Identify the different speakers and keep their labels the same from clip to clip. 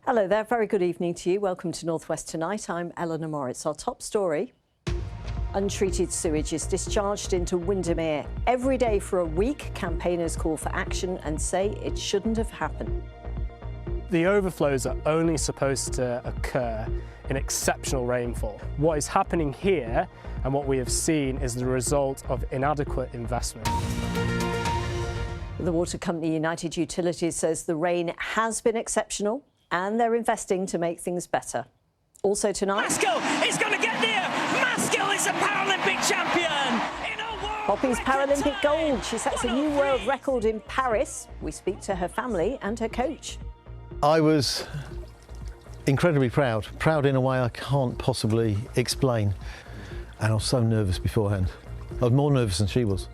Speaker 1: Hello there, very good evening to you. Welcome to North West Tonight. I'm Eleanor Moritz. Our top story: untreated sewage is discharged into Windermere every day for a week. Campaigners call for action and say it shouldn't have happened.
Speaker 2: The overflows are only supposed to occur in exceptional rainfall. What is happening here and what we have seen is the result of inadequate investment.
Speaker 1: The water company United Utilities says the rain has been exceptional and they're investing to make things better. Also tonight,
Speaker 3: Maskill is going to get there. Maskill is a Paralympic champion.
Speaker 1: Poppy's Paralympic gold. She sets a new world record in Paris. We speak to her family and her coach.
Speaker 4: I was incredibly proud in a way I can't possibly explain. And I was so nervous beforehand. I was more nervous than she was.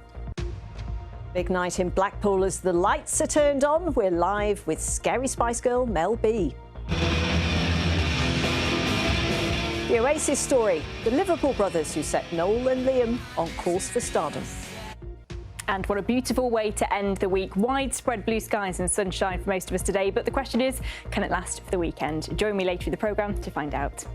Speaker 1: Big night in Blackpool as the lights are turned on. We're live with Scary Spice Girl Mel B. The Oasis story, the Liverpool brothers who set Noel and Liam on course for stardom.
Speaker 5: And what a beautiful way to end the week. Widespread blue skies and sunshine for most of us today, but the question is, can it last for the weekend? Join me later in the programme to find out.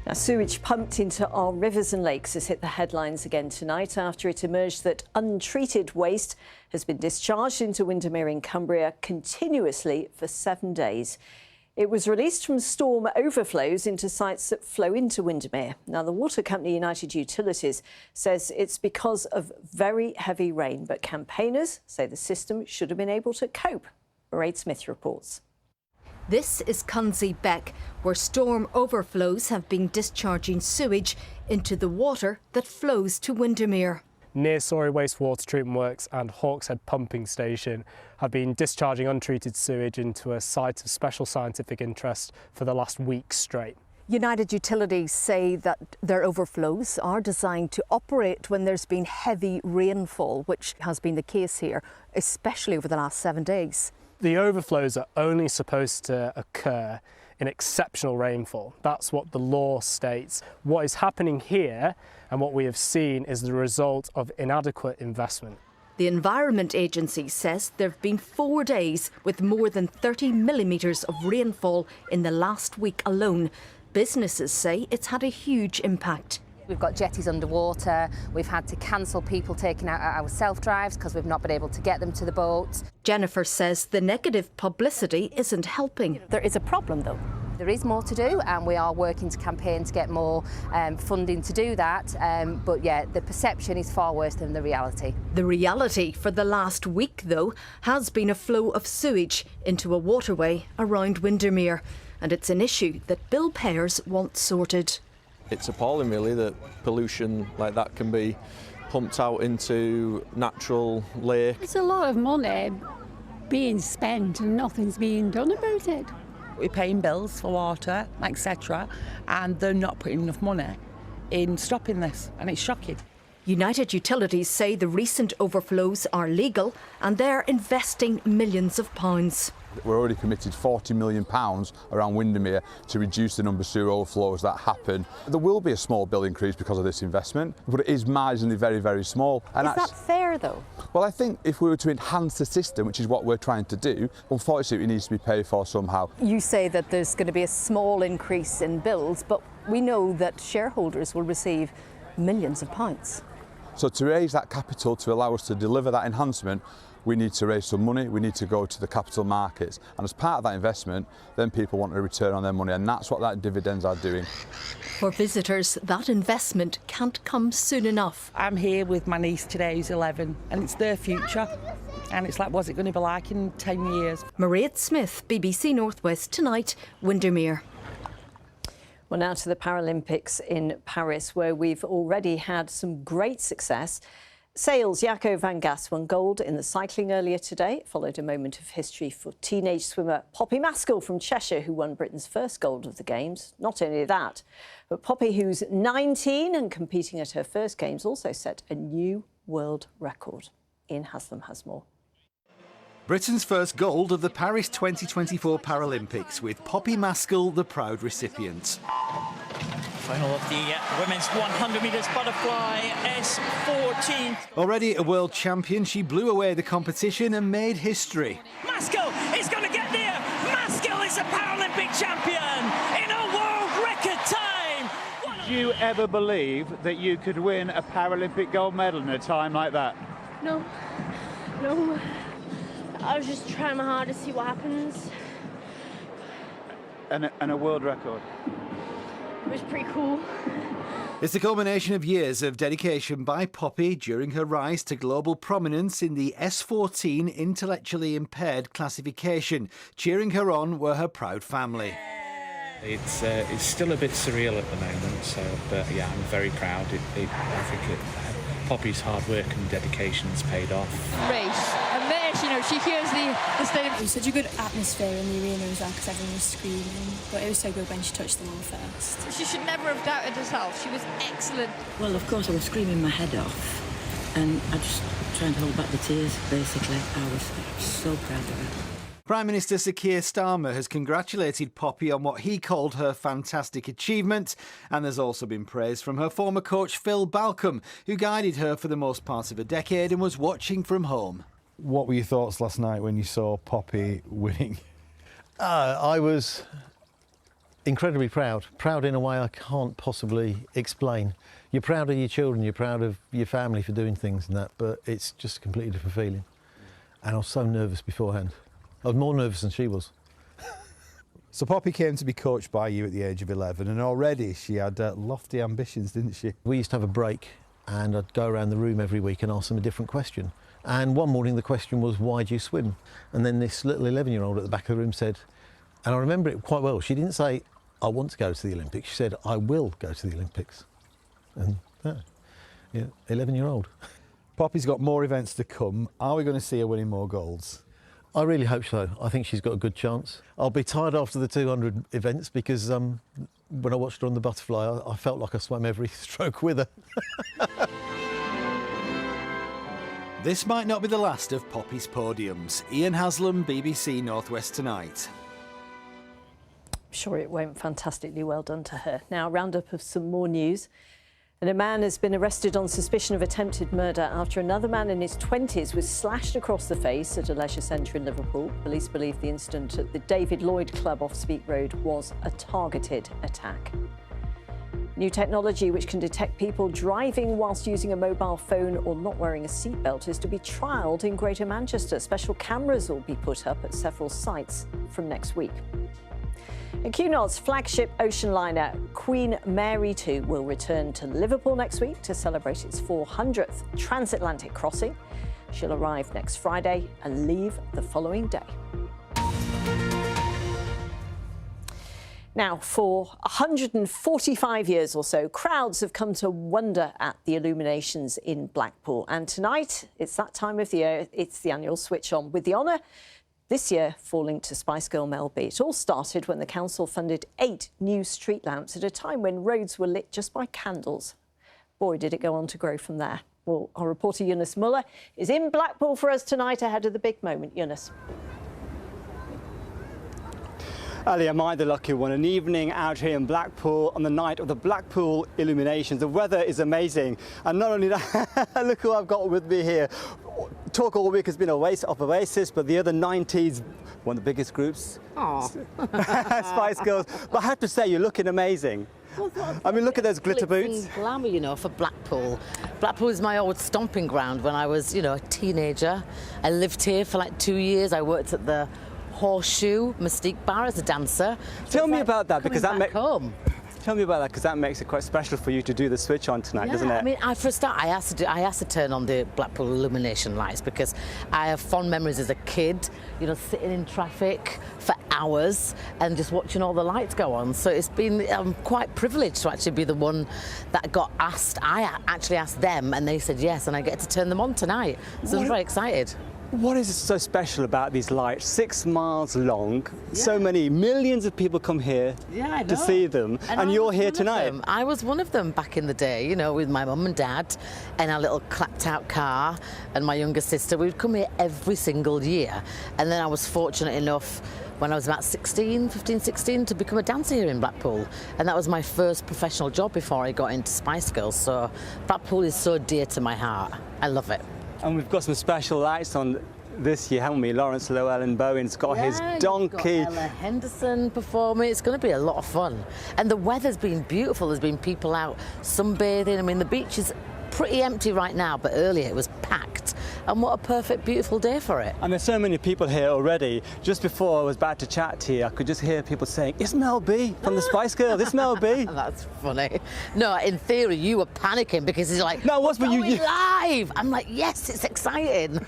Speaker 1: Now, sewage pumped into our rivers and lakes has hit the headlines again tonight after it emerged that untreated waste has been discharged into Windermere in Cumbria continuously for 7 days. It was released from storm overflows into sites that flow into Windermere. Now, the water company United Utilities says it's because of very heavy rain, but campaigners say the system should have been able to cope. Mairead Smith reports.
Speaker 6: This is Cunsey Beck, where storm overflows have been discharging sewage into the water that flows to Windermere.
Speaker 2: Near Surrey Wastewater Treatment Works and Hawkshead Pumping Station have been discharging untreated sewage into a site of special scientific interest for the last week straight.
Speaker 6: United Utilities say that their overflows are designed to operate when there's been heavy rainfall, which has been the case here, especially over the last 7 days.
Speaker 2: The overflows are only supposed to occur in exceptional rainfall. That's what the law states. What is happening here and what we have seen is the result of inadequate investment.
Speaker 6: The Environment Agency says there have been 4 days with more than 30 millimetres of rainfall in the last week alone. Businesses say it's had a huge impact.
Speaker 7: We've got jetties underwater, we've had to cancel people taking out our self-drives because we've not been able to get them to the boats.
Speaker 6: Jennifer says the negative publicity isn't helping.
Speaker 5: There is a problem though.
Speaker 7: There is more to do and we are working to campaign to get more funding to do that, but yeah, the perception is far worse than the reality.
Speaker 6: The reality for the last week, though, has been a flow of sewage into a waterway around Windermere, and it's an issue that bill payers want sorted.
Speaker 8: It's appalling really that pollution like that can be pumped out into natural lake.
Speaker 9: There's a lot of money being spent and nothing's being done about it.
Speaker 10: We're paying bills for water, etc., and they're not putting enough money in stopping this, and it's shocking.
Speaker 6: United Utilities say the recent overflows are legal and they're investing millions of pounds.
Speaker 11: We're already committed £40 million around Windermere to reduce the number of sewer overflows that happen. There will be a small bill increase because of this investment, but it is marginally very, very small.
Speaker 5: And is that fair though?
Speaker 11: Well, I think if we were to enhance the system, which is what we're trying to do, unfortunately it needs to be paid for somehow.
Speaker 5: You say that there's going to be a small increase in bills, but we know that shareholders will receive millions of pounds.
Speaker 11: So to raise that capital to allow us to deliver that enhancement, we need to raise some money, we need to go to the capital markets. And as part of that investment, then people want a return on their money, and that's what that dividends are doing.
Speaker 6: For visitors, that investment can't come soon enough.
Speaker 10: I'm here with my niece today who's 11, and it's their future. And it's like, what's it going to be like in 10 years?
Speaker 6: Mairead Smith, BBC North West Tonight, Windermere.
Speaker 1: Well, now to the Paralympics in Paris, where we've already had some great success. Sails Jaco van Gas won gold in the cycling earlier today. It followed a moment of history for teenage swimmer Poppy Maskill from Cheshire, who won Britain's first gold of the Games. Not only that, but Poppy, who's 19 and competing at her first Games, also set a new world record. Ian Haslam has more.
Speaker 12: Britain's first gold of the Paris 2024 Paralympics, with Poppy Maskill the proud recipient.
Speaker 3: Final of the women's 100 metres butterfly, S14.
Speaker 12: Already a world champion, she blew away the competition and made history.
Speaker 3: Maskill is going to get there. Maskill is a Paralympic champion in a world record time.
Speaker 13: Did you ever believe that you could win a Paralympic gold medal in a time like that?
Speaker 14: No. I was just trying my hardest to see what happens.
Speaker 13: And a world record?
Speaker 14: It was pretty cool.
Speaker 12: It's the culmination of years of dedication by Poppy during her rise to global prominence in the S14 intellectually impaired classification. Cheering her on were her proud family.
Speaker 15: It's still a bit surreal at the moment, but yeah, I'm very proud. I think Poppy's hard work and dedication's paid off.
Speaker 16: Race, and there, she hears the stadium.
Speaker 17: It was such a good atmosphere in the arena as well because everyone was screaming, but it was so good when she touched the wall first.
Speaker 16: She should never have doubted herself. She was excellent.
Speaker 18: Well, of course, I was screaming my head off, and I just trying to hold back the tears, basically. I was so proud of her.
Speaker 12: Prime Minister Sir Keir Starmer has congratulated Poppy on what he called her fantastic achievement, and there's also been praise from her former coach Phil Balcombe, who guided her for the most part of a decade and was watching from home.
Speaker 19: What were your thoughts last night when you saw Poppy winning?
Speaker 4: I was incredibly proud. Proud in a way I can't possibly explain. You're proud of your children, you're proud of your family for doing things and that, but it's just a completely different feeling. And I was so nervous beforehand. I was more nervous than she was.
Speaker 19: So Poppy came to be coached by you at the age of 11, and already she had lofty ambitions, didn't she?
Speaker 4: We used to have a break, and I'd go around the room every week and ask them a different question. And one morning the question was, why do you swim? And then this little 11-year-old at the back of the room said, and I remember it quite well, she didn't say, I want to go to the Olympics. She said, I will go to the Olympics. And yeah, 11-year-old.
Speaker 19: Poppy's got more events to come. Are we going to see her winning more golds?
Speaker 4: I really hope so. I think she's got a good chance. I'll be tired after the 200 events because when I watched her on the butterfly, I felt like I swam every stroke with her.
Speaker 12: This might not be the last of Poppy's podiums. Ian Haslam, BBC North West Tonight.
Speaker 1: I'm sure it went fantastically well done to her. Now, a roundup of some more news. And a man has been arrested on suspicion of attempted murder after another man in his 20s was slashed across the face at a leisure centre in Liverpool. Police believe the incident at the David Lloyd Club off Speak Road was a targeted attack. New technology which can detect people driving whilst using a mobile phone or not wearing a seatbelt is to be trialled in Greater Manchester. Special cameras will be put up at several sites from next week. And Cunard's flagship ocean liner Queen Mary 2 will return to Liverpool next week to celebrate its 400th transatlantic crossing. She'll arrive next Friday and leave the following day. Now, for 145 years or so, crowds have come to wonder at the illuminations in Blackpool. And tonight, it's that time of the year, it's the annual switch on, with the honour this year falling to Spice Girl Mel B. It all started when the council funded 8 new street lamps at a time when roads were lit just by candles. Boy, did it go on to grow from there. Well, our reporter Eunice Muller is in Blackpool for us tonight ahead of the big moment. Eunice.
Speaker 20: Ali, am I the lucky one? An evening out here in Blackpool on the night of the Blackpool illuminations. The weather is amazing. And not only that, look who I've got with me here. Talk all week has been Oasis, but the other 90s, one of the biggest groups. Spice Girls. But I have to say, you're looking amazing. I mean, look at those glitter boots.
Speaker 21: Glamour, you know, for Blackpool. Blackpool is my old stomping ground when I was, you know, a teenager. I lived here for like 2 years. I worked at the Horseshoe Mystique Bar as a dancer.
Speaker 20: Tell me about that, because that
Speaker 21: makes home.
Speaker 20: Tell me about that, because that makes it quite special for you to do the switch on tonight, doesn't it?
Speaker 21: I mean, for a start, I asked to turn on the Blackpool illumination lights because I have fond memories as a kid, you know, sitting in traffic for hours and just watching all the lights go on. So it's been quite privileged to actually be the one that got asked. I actually asked them and they said yes, and I get to turn them on tonight. So I'm very excited.
Speaker 20: What is so special about these lights? 6 miles long, so many millions of people come here to see them, and you're here tonight.
Speaker 21: I was one of them back in the day, you know, with my mum and dad and our little clapped out car and my younger sister. We'd come here every single year, and then I was fortunate enough when I was about 15, 16, to become a dancer here in Blackpool, and that was my first professional job before I got into Spice Girls, so Blackpool is so dear to my heart. I love it.
Speaker 20: And we've got some special lights on this year, haven't we? Lawrence Llewellyn Bowen's got his donkey.
Speaker 21: You've got Ella Henderson performing. It's going to be a lot of fun. And the weather's been beautiful. There's been people out sunbathing. I mean, the beach is pretty empty right now, but earlier it was packed. And what a perfect, beautiful day for it.
Speaker 20: And there's so many people here already. Just before I was about to chat to you, I could just hear people saying, "It's Mel B from the Spice Girls, it's Mel B."
Speaker 21: That's funny. No, in theory, you were panicking because he's like,
Speaker 20: "No, what's
Speaker 21: you live?" I'm like, yes, it's exciting.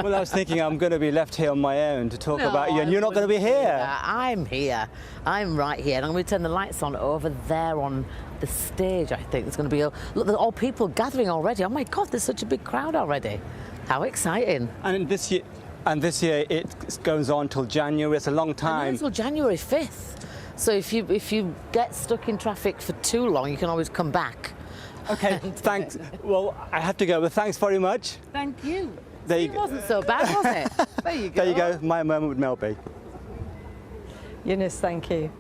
Speaker 20: Well, I was thinking I'm going to be left here on my own to talk about you, and you're not going to be here.
Speaker 21: I'm here. I'm right here, and I'm going to turn the lights on over there on the stage. I think there's going to be look, there's all people gathering already. Oh my God, there's such a big crowd already. How exciting!
Speaker 20: And this year it goes on till January. It's a long time.
Speaker 21: Until January 5th. So if you get stuck in traffic for too long, you can always come back.
Speaker 20: Okay, thanks. Well, I have to go, but thanks very much.
Speaker 21: Thank you.
Speaker 20: It
Speaker 21: wasn't so bad, was it? There you go.
Speaker 20: There you go. My moment with Mel B.
Speaker 1: Eunice, thank you.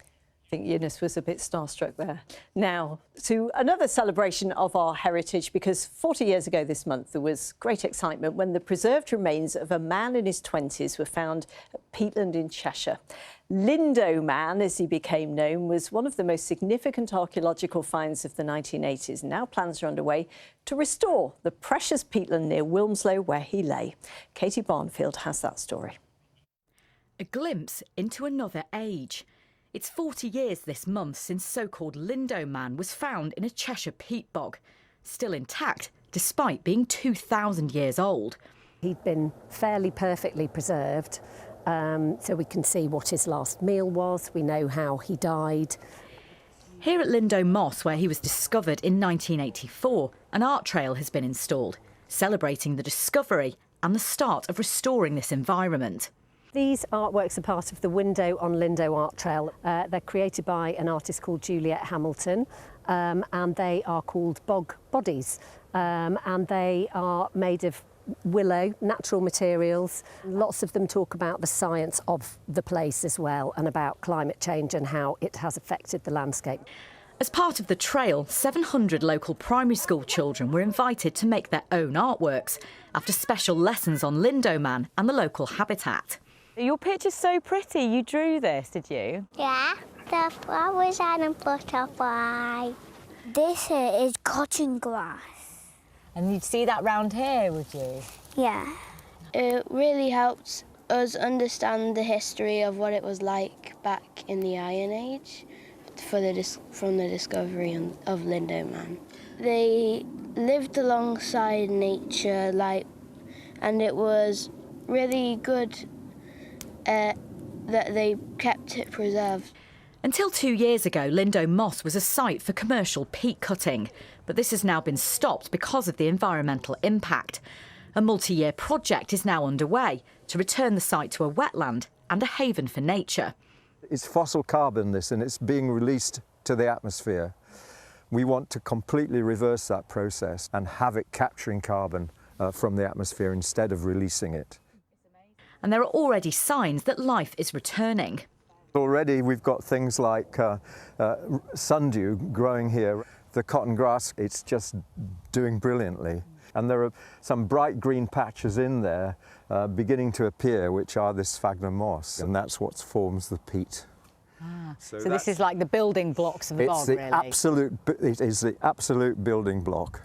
Speaker 1: I think Eunice was a bit starstruck there. Now, to another celebration of our heritage, because 40 years ago this month, there was great excitement when the preserved remains of a man in his 20s were found at Peatland in Cheshire. Lindow Man, as he became known, was one of the most significant archaeological finds of the 1980s. Now plans are underway to restore the precious peatland near Wilmslow, where he lay. Katie Barnfield has that story.
Speaker 2: A glimpse into another age. It's 40 years this month since so-called Lindow Man was found in a Cheshire peat bog, still intact despite being 2,000 years old.
Speaker 22: He'd been fairly perfectly preserved, so we can see what his last meal was, we know how he died.
Speaker 2: Here at Lindow Moss, where he was discovered in 1984, an art trail has been installed, celebrating the discovery and the start of restoring this environment.
Speaker 22: These artworks are part of the Window on Lindow art trail. They're created by an artist called Juliet Hamilton, and they are called bog bodies, and they are made of willow, natural materials. Lots of them talk about the science of the place as well, and about climate change and how it has affected the landscape.
Speaker 2: As part of the trail, 700 local primary school children were invited to make their own artworks after special lessons on Lindow Man and the local habitat.
Speaker 5: Your picture's so pretty. You drew this, did you?
Speaker 23: Yeah, the flowers and a butterfly. This here is cotton grass.
Speaker 5: And you'd see that round here, would you?
Speaker 23: Yeah.
Speaker 14: It really helped us understand the history of what it was like back in the Iron Age from the discovery of Lindow Man. They lived alongside nature, and it was really good that they kept it preserved.
Speaker 2: Until 2 years ago, Lindow Moss was a site for commercial peat cutting, but this has now been stopped because of the environmental impact. A multi-year project is now underway to return the site to a wetland and a haven for nature.
Speaker 24: It's fossil carbon, this, and it's being released to the atmosphere. We want to completely reverse that process and have it capturing carbon from the atmosphere instead of releasing it.
Speaker 2: And there are already signs that life is returning.
Speaker 24: Already we've got things like sundew growing here. The cotton grass, it's just doing brilliantly. And there are some bright green patches in there beginning to appear, which are this sphagnum moss, and that's what forms the peat.
Speaker 5: So this is like the building blocks of the bog, really?
Speaker 24: It is the absolute building block.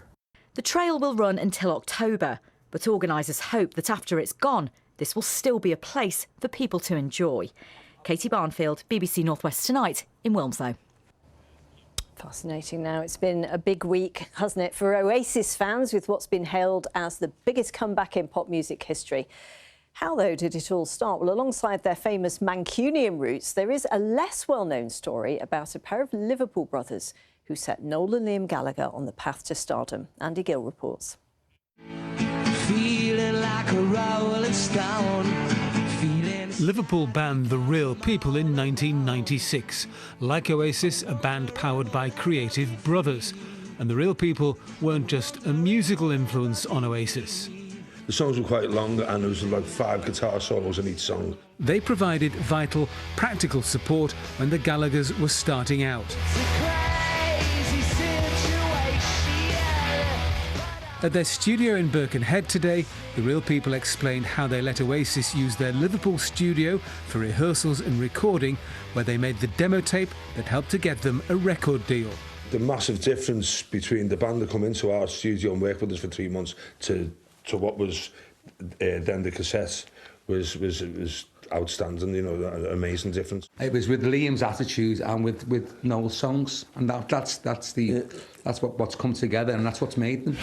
Speaker 2: The trail will run until October, but organisers hope that after it's gone, this will still be a place for people to enjoy. Katie Barnfield, BBC North West Tonight in Wilmslow.
Speaker 1: Fascinating. Now, it's been a big week, hasn't it, for Oasis fans, with what's been hailed as the biggest comeback in pop music history. How, though, did it all start? Well, alongside their famous Mancunian roots, there is a less well-known story about a pair of Liverpool brothers who set Noel and Liam Gallagher on the path to stardom. Andy Gill reports.
Speaker 3: Feeling like like a rolling stone.
Speaker 7: Liverpool banned The Real People in 1996. Like Oasis, a band powered by creative brothers. And The Real People weren't just a musical influence on Oasis.
Speaker 8: The songs were quite long and there was like 5 guitar solos in each song.
Speaker 7: They provided vital, practical support when the Gallaghers were starting out. At their studio in Birkenhead today, The Real People explained how they let Oasis use their Liverpool studio for rehearsals and recording, where they made the demo tape that helped to get them a record deal.
Speaker 8: The massive difference between the band that come into our studio and work with us for 3 months to what was then the cassettes was outstanding, you know, an amazing difference.
Speaker 9: It was with Liam's attitude and with Noel's songs, and that's what's come together, and that's what's made them.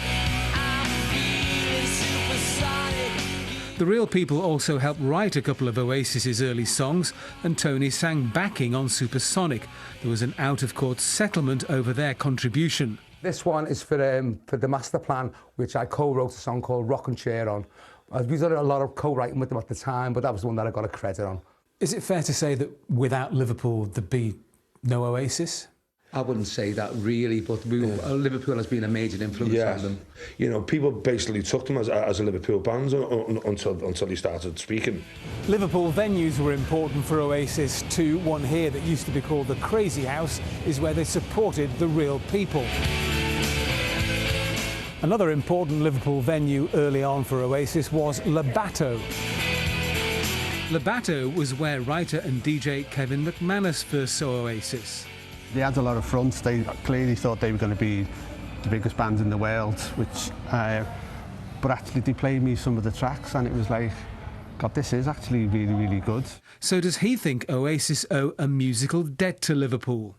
Speaker 7: The Real People also helped write a couple of Oasis's early songs, and Tony sang backing on Supersonic. There was an out-of-court settlement over their contribution.
Speaker 9: This one is for the master plan, which I co-wrote a song called Rockin' Chair on. We've done a lot of co-writing with them at the time, but that was the one that I got a credit on.
Speaker 7: Is it fair to say that without Liverpool there'd be no Oasis?
Speaker 9: I wouldn't say that really, but Liverpool has been a major influence on them.
Speaker 8: You know, people basically took them as a Liverpool band until they started speaking.
Speaker 7: Liverpool venues were important for Oasis too. One here that used to be called the Crazy House is where they supported The Real People. Another important Liverpool venue early on for Oasis was Le Bateau. Le Bateau was where writer and DJ Kevin McManus first saw Oasis.
Speaker 11: They had a lot of fronts. They clearly thought they were going to be the biggest band in the world, but actually they played me some of the tracks and it was like, God, this is actually really, really good.
Speaker 7: So does he think Oasis owe a musical debt to Liverpool?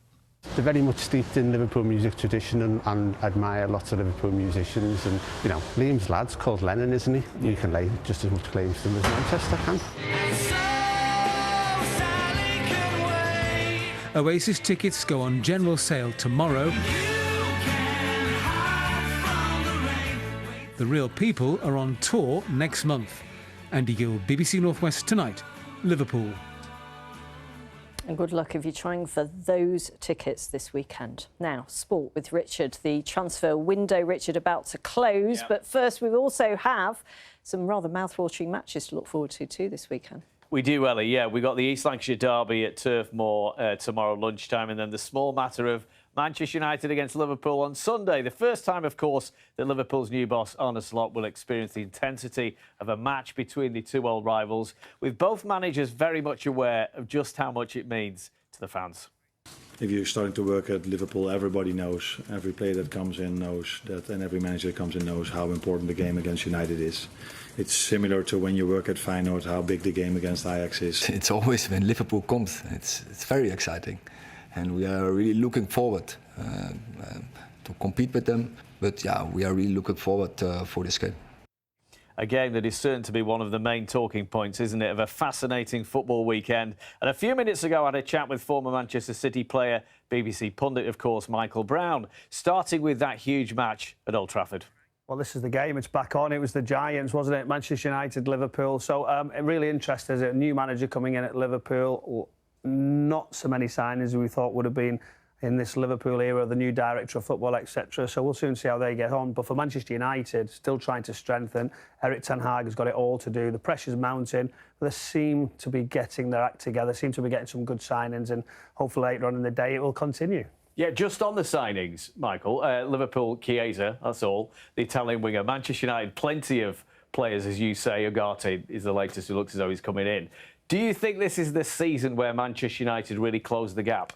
Speaker 11: They're very much steeped in Liverpool music tradition and admire lots of Liverpool musicians. And, you know, Liam's lad's called Lennon, isn't he? You can lay just as much claims to him as Manchester can.
Speaker 7: Oasis tickets go on general sale tomorrow. The Real People are on tour next month. Andy Gill, BBC North West Tonight, Liverpool.
Speaker 1: And good luck if you're trying for those tickets this weekend. Now, sport with Richard. The transfer window, Richard, about to close. Yeah. But first, we also have some rather mouth-watering matches to look forward to too this weekend.
Speaker 25: We do, Ellie, yeah. We've got the East Lancashire derby at Turf Moor tomorrow lunchtime, and then the small matter of Manchester United against Liverpool on Sunday. The first time, of course, that Liverpool's new boss, Arne Slot, will experience the intensity of a match between the two old rivals, with both managers very much aware of just how much it means to the fans.
Speaker 26: If you're starting to work at Liverpool, everybody knows, every player that comes in knows that, and every manager that comes in knows how important the game against United is. It's similar to when you work at Feyenoord, how big the game against Ajax is.
Speaker 27: It's always when Liverpool comes, it's very exciting. And we are really looking forward to compete with them. But yeah, we are really looking forward for this game.
Speaker 25: A game that is certain to be one of the main talking points, isn't it, of a fascinating football weekend. And a few minutes ago, I had a chat with former Manchester City player, BBC pundit, of course, Michael Brown, starting with that huge match at Old Trafford.
Speaker 28: Well, this is the game. It's back on. It was the Giants, wasn't it? Manchester United, Liverpool. So really interesting. There's a new manager coming in at Liverpool. Not so many signings we thought would have been in this Liverpool era, the new director of football, etc. So we'll soon see how they get on. But for Manchester United, still trying to strengthen. Erik ten Hag has got it all to do. The pressure's mounting. They seem to be getting their act together, seem to be getting some good signings, and hopefully later on in the day it will continue.
Speaker 25: Yeah, just on the signings, Michael, Liverpool, Chiesa, that's all. The Italian winger. Manchester United, plenty of players, as you say. Ugarte is the latest who looks as though he's coming in. Do you think this is the season where Manchester United really close the gap?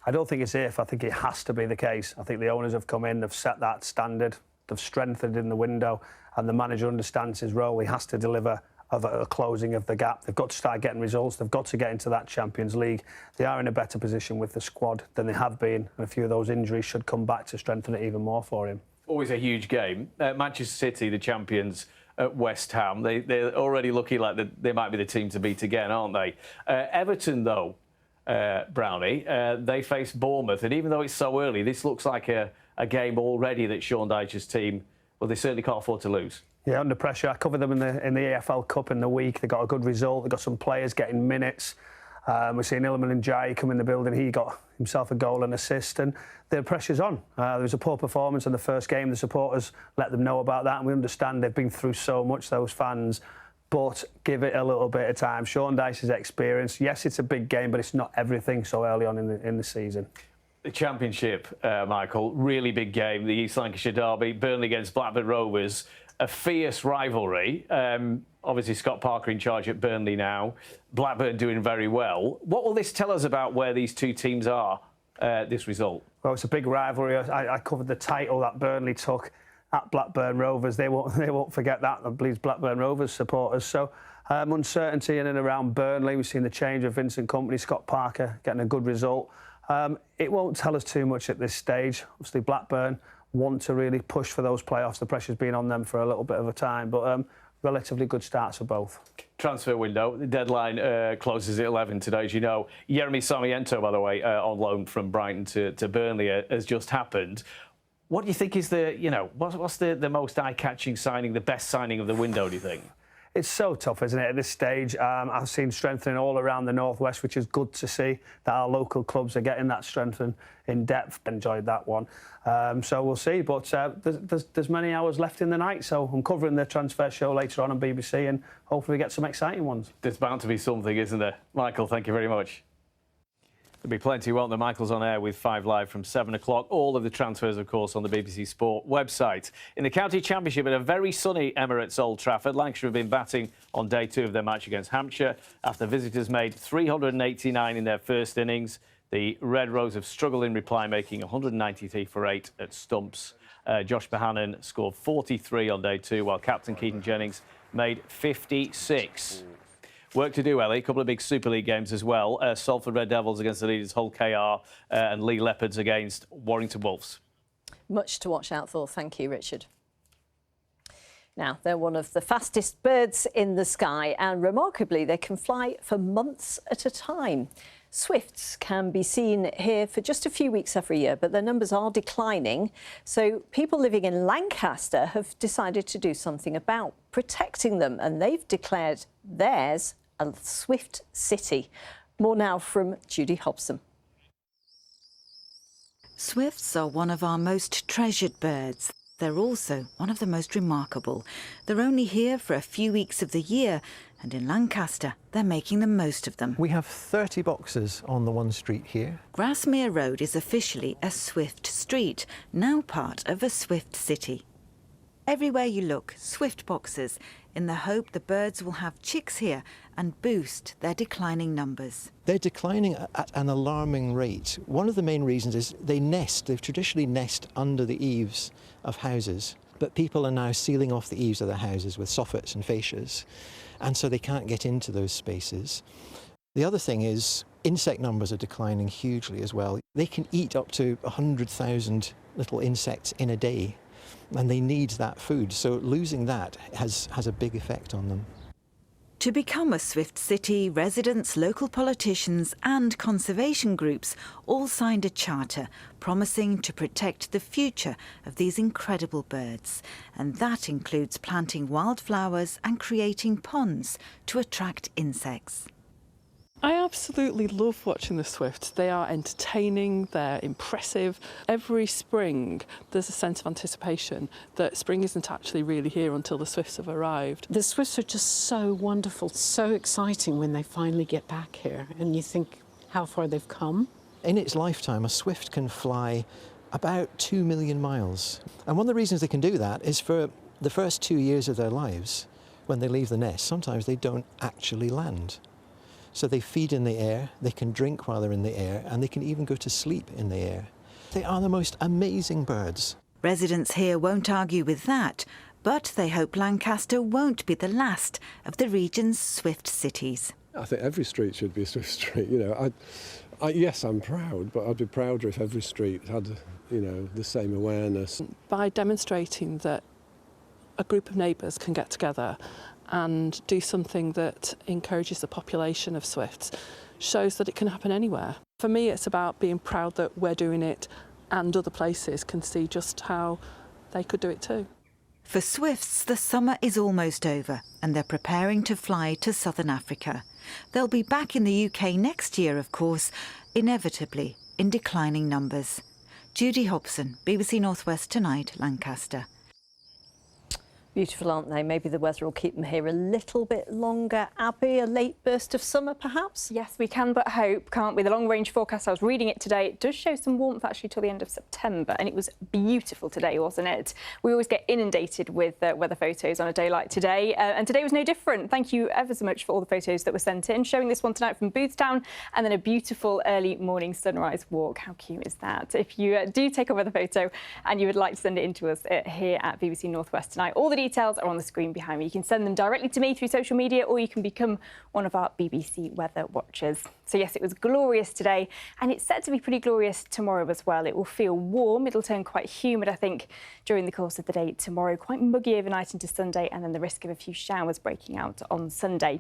Speaker 28: I don't think it's if. I think it has to be the case. I think the owners have come in, they've set that standard, they've strengthened in the window, and the manager understands his role. He has to deliver a closing of the gap. They've got to start getting results. They've got to get into that Champions League. They are in a better position with the squad than they have been, and a few of those injuries should come back to strengthen it even more for him.
Speaker 25: Always a huge game. Manchester City, the champions at West Ham, they're already looking like they might be the team to beat again, aren't they? Everton, though, Brownie, they face Bournemouth, and even though it's so early, this looks like a game already that Sean Dyche's team, well, they certainly can't afford to lose.
Speaker 28: Yeah, under pressure. I covered them in the AFL Cup in the week. They got a good result. They got some players getting minutes. We're seeing Illuminations come in the building. He got himself a goal and assist, and the pressure's on. There was a poor performance in the first game. The supporters let them know about that, and we understand they've been through so much, those fans. But give it a little bit of time. Sean Dyche's experience. Yes, it's a big game, but it's not everything so early on in the season.
Speaker 25: The Championship, Michael, really big game. The East Lancashire derby, Burnley against Blackburn Rovers. A fierce rivalry. Obviously, Scott Parker in charge at Burnley now. Blackburn doing very well. What will this tell us about where these two teams are, this result?
Speaker 28: Well, it's a big rivalry. I covered the title that Burnley took at Blackburn Rovers. They won't forget that. I believe Blackburn Rovers supporters. So uncertainty in and around Burnley. We've seen the change of Vincent Kompany, Scott Parker getting a good result. It won't tell us too much at this stage. Obviously, Blackburn want to really push for those playoffs. The pressure's been on them for a little bit of a time, but relatively good starts for both.
Speaker 25: Transfer window. The deadline closes at 11 today, as you know. Jeremy Sarmiento, by the way, on loan from Brighton to Burnley, has just happened. What do you think is what's the most eye-catching signing, the best signing of the window, do you think?
Speaker 28: It's so tough, isn't it, at this stage? I've seen strengthening all around the Northwest, which is good to see that our local clubs are getting that strength in depth. Enjoyed that one. So we'll see, but there's many hours left in the night, so I'm covering the transfer show later on BBC, and hopefully we get some exciting ones.
Speaker 25: There's bound to be something, isn't there? Michael, thank you very much. There'll be plenty, won't there? Michael's on air with 5 Live from 7 o'clock. All of the transfers, of course, on the BBC Sport website. In the County Championship, at a very sunny Emirates Old Trafford, Lancashire have been batting on day 2 of their match against Hampshire after visitors made 389 in their first innings. The Red Rose have struggled in reply, making 193 for 8 at stumps. Josh Bohannon scored 43 on day 2, while captain Keaton Jennings made 56. Work to do, Ellie. A couple of big Super League games as well. Salford Red Devils against the leaders Hull KR and Lee Leopards against Warrington Wolves.
Speaker 1: Much to watch out for. Thank you, Richard. Now, they're one of the fastest birds in the sky, and remarkably, they can fly for months at a time. Swifts can be seen here for just a few weeks every year, but their numbers are declining. So people living in Lancaster have decided to do something about protecting them, and they've declared theirs a Swift City. More now from Judy Hobson.
Speaker 6: Swifts are one of our most treasured birds. They're also one of the most remarkable. They're only here for a few weeks of the year, and in Lancaster, they're making the most of them.
Speaker 10: We have 30 boxes on the one street here.
Speaker 6: Grasmere Road is officially a Swift street, now part of a Swift City. Everywhere you look, Swift boxes, in the hope the birds will have chicks here and boost their declining numbers.
Speaker 10: They're declining at an alarming rate. One of the main reasons is they traditionally nest under the eaves of houses, but people are now sealing off the eaves of their houses with soffits and fascias, and so they can't get into those spaces. The other thing is insect numbers are declining hugely as well. They can eat up to 100,000 little insects in a day, and they need that food, so losing that has a big effect on them.
Speaker 6: To become a Swift City, residents, local politicians and conservation groups all signed a charter promising to protect the future of these incredible birds. And that includes planting wildflowers and creating ponds to attract insects.
Speaker 13: I absolutely love watching the swifts. They are entertaining, they're impressive. Every spring there's a sense of anticipation that spring isn't actually really here until the swifts have arrived.
Speaker 15: The swifts are just so wonderful, so exciting when they finally get back here, and you think how far they've come.
Speaker 10: In its lifetime, a swift can fly about 2 million miles. And one of the reasons they can do that is for the first 2 years of their lives, when they leave the nest, sometimes they don't actually land. So they feed in the air, they can drink while they're in the air, and they can even go to sleep in the air. They are the most amazing birds.
Speaker 6: Residents here won't argue with that, but they hope Lancaster won't be the last of the region's Swift cities.
Speaker 16: I think every street should be a Swift street. You know, yes, I'm proud, but I'd be prouder if every street had, you know, the same awareness.
Speaker 13: By demonstrating that a group of neighbours can get together and do something that encourages the population of swifts, shows that it can happen anywhere. For me, it's about being proud that we're doing it and other places can see just how they could do it too.
Speaker 6: For Swifts, the summer is almost over and they're preparing to fly to Southern Africa. They'll be back in the UK next year, of course, inevitably in declining numbers. Judy Hobson, BBC North West Tonight, Lancaster.
Speaker 1: Beautiful, aren't they? Maybe the weather will keep them here a little bit longer. Abby, a late burst of summer, perhaps?
Speaker 5: Yes, we can but hope, can't we? The long-range forecast, I was reading it today, it does show some warmth actually till the end of September, and it was beautiful today, wasn't it? We always get inundated with weather photos on a day like today, and today was no different. Thank you ever so much for all the photos that were sent in, showing this one tonight from Boothstown, and then a beautiful early morning sunrise walk. How cute is that? If you do take a weather photo and you would like to send it in to us here at BBC North West Tonight, all the details are on the screen behind me. You can send them directly to me through social media, or you can become one of our BBC weather watchers. So yes, it was glorious today, and it's set to be pretty glorious tomorrow as well. It will feel warm. It'll turn quite humid, I think, during the course of the day tomorrow. Quite muggy overnight into Sunday, and then the risk of a few showers breaking out on Sunday.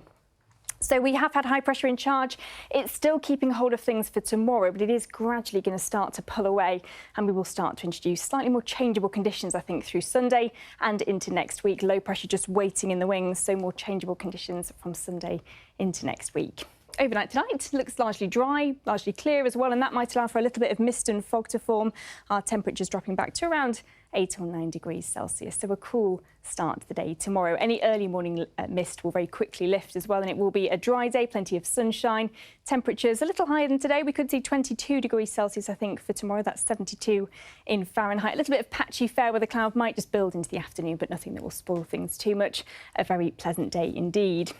Speaker 5: So we have had high pressure in charge. It's still keeping hold of things for tomorrow, but it is gradually going to start to pull away, and we will start to introduce slightly more changeable conditions, I think, through Sunday and into next week. Low pressure just waiting in the wings, so more changeable conditions from Sunday into next week. Overnight tonight looks largely dry, largely clear as well, and that might allow for a little bit of mist and fog to form. Our temperatures dropping back to around 8 or 9 degrees Celsius, so a cool start to the day tomorrow. Any early morning mist will very quickly lift as well, and it will be a dry day, plenty of sunshine. Temperatures a little higher than today. We could see 22 degrees Celsius, I think, for tomorrow. That's 72 in Fahrenheit. A little bit of patchy fair weather cloud might just build into the afternoon, but nothing that will spoil things too much. A very pleasant day indeed.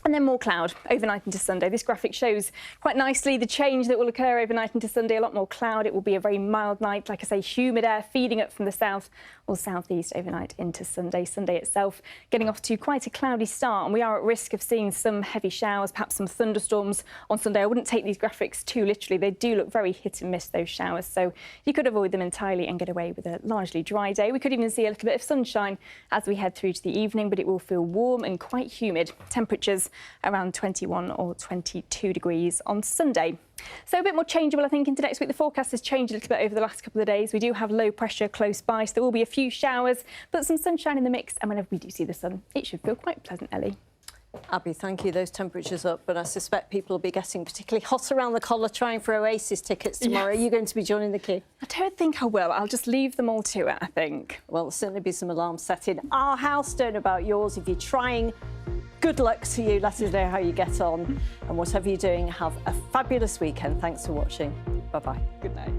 Speaker 5: And then more cloud overnight into Sunday. This graphic shows quite nicely the change that will occur overnight into Sunday. A lot more cloud. It will be a very mild night. Like I say, humid air feeding up from the south or southeast overnight into Sunday. Sunday itself getting off to quite a cloudy start, and we are at risk of seeing some heavy showers, perhaps some thunderstorms on Sunday. I wouldn't take these graphics too literally. They do look very hit and miss, those showers, so you could avoid them entirely and get away with a largely dry day. We could even see a little bit of sunshine as we head through to the evening, but it will feel warm and quite humid. Temperatures around 21 or 22 degrees on Sunday. So a bit more changeable, I think, into next week. The forecast has changed a little bit over the last couple of days. We do have low pressure close by, so there will be a few showers, but some sunshine in the mix. And whenever we do see the sun, it should feel quite pleasant, Ellie.
Speaker 1: Abby, thank you. Those temperatures up, but I suspect people will be getting particularly hot around the collar trying for Oasis tickets tomorrow. Yes. Are you going to be joining the queue?
Speaker 5: I don't think I will. I'll just leave them all to it, I think.
Speaker 1: Well, there'll certainly be some alarms set in our house. Don't know about yours. If you're trying, good luck to you. Let us know how you get on. And whatever you're doing, have a fabulous weekend. Thanks for watching. Bye-bye.
Speaker 5: Good night.